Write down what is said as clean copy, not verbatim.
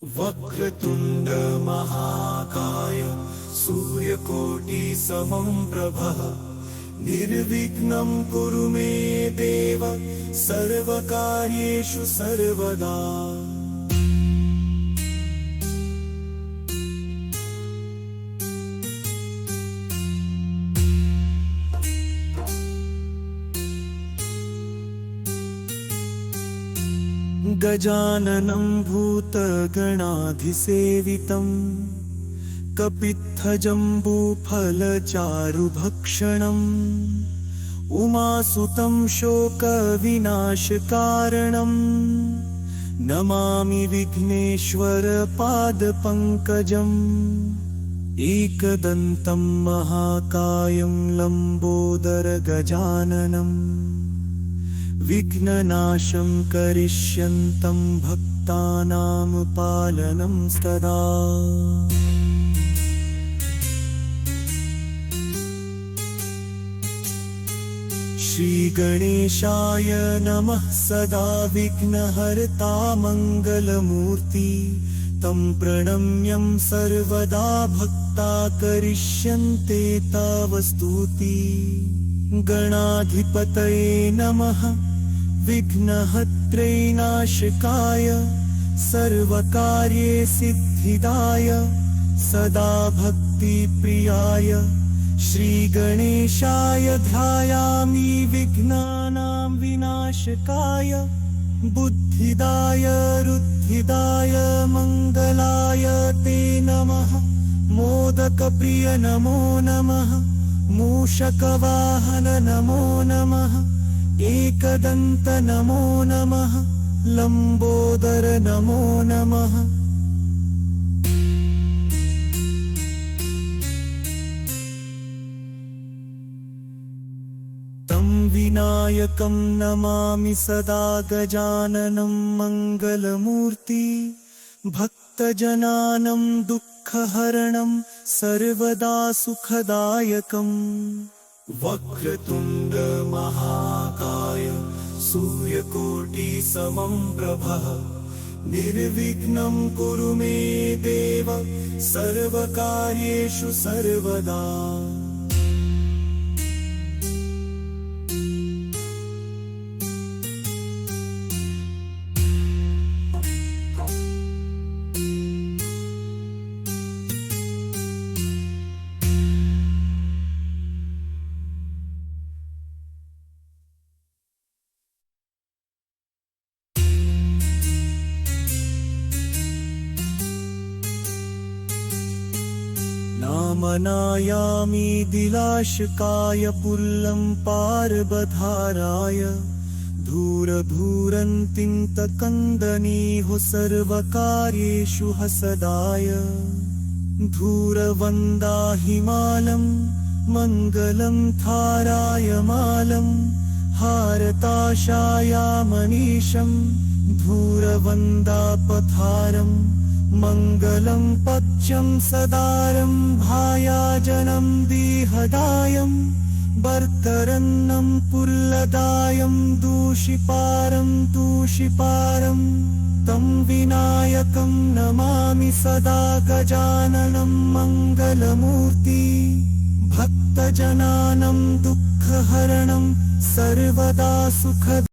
वक्रतुण्ड महाकाय सूर्यकोटि समं प्रभः निर्विघ्नं कुरु मे देव सर्वकार्येषु सर्वदा। गजाननं भूतगणाधिसेवितं कपित्थजम्बूफलचारुभक्षणम् उमासुतं शोकविनाशकारणं नमामि विघ्नेश्वरपादपङ्कजम्। एकदन्तं महाकायं लम्बोदरगजाननम् विघ्ननाशं करिष्यन्तं भक्तानां पालनं सदा। श्रीगणेशाय नमः सदा विघ्नहर्ता मङ्गलमूर्ति तं प्रणम्यं सर्वदा भक्ता करिष्यन्ते तव स्तुति। गणाधिपतये नमः विघ्नहत्रे नाशकाय सर्वकार्ये सिद्धिदाय सदा भक्तिप्रियाय श्रीगणेशाय ध्यायामि विघ्नानां विनाशकाय बुद्धिदाय रुद्धिदाय मङ्गलाय ते नमः। मोदकप्रिय नमो नमः मूषकवाहन नमो नमः एकदन्त नमो नमः लम्बोदर नमो नमः। तं विनायकं नमामि सदा गजाननं मङ्गलमूर्ति भक्तजनानं दुःखहरणं सर्वदा सुखदायकम्। वक्रतुण्ड महाकाय सूर्यकोटि समं प्रभः निर्विघ्नं कुरु मे देव सर्वकार्येषु सर्वदा। नामनायामि दिलाशकाय पुल्लं पार्बधाराय धूरधूरन्तिन्तकन्दनीहो सर्वकार्येषु हसदाय। धूरवन्दाहिमालं मङ्गलं थारायमालं हारताशायामनीशं धूरवन्दापथारम् मङ्गलं पच्यं सदारं भायाजनं दीहदायं बर्तरन्नं पुल्लदायं दूषिपारं दूषिपारं। तं विनायकं नमामि सदा गजाननं मङ्गलमूर्ति भक्तजनानं दुःखहरणं सर्वदा सुखद।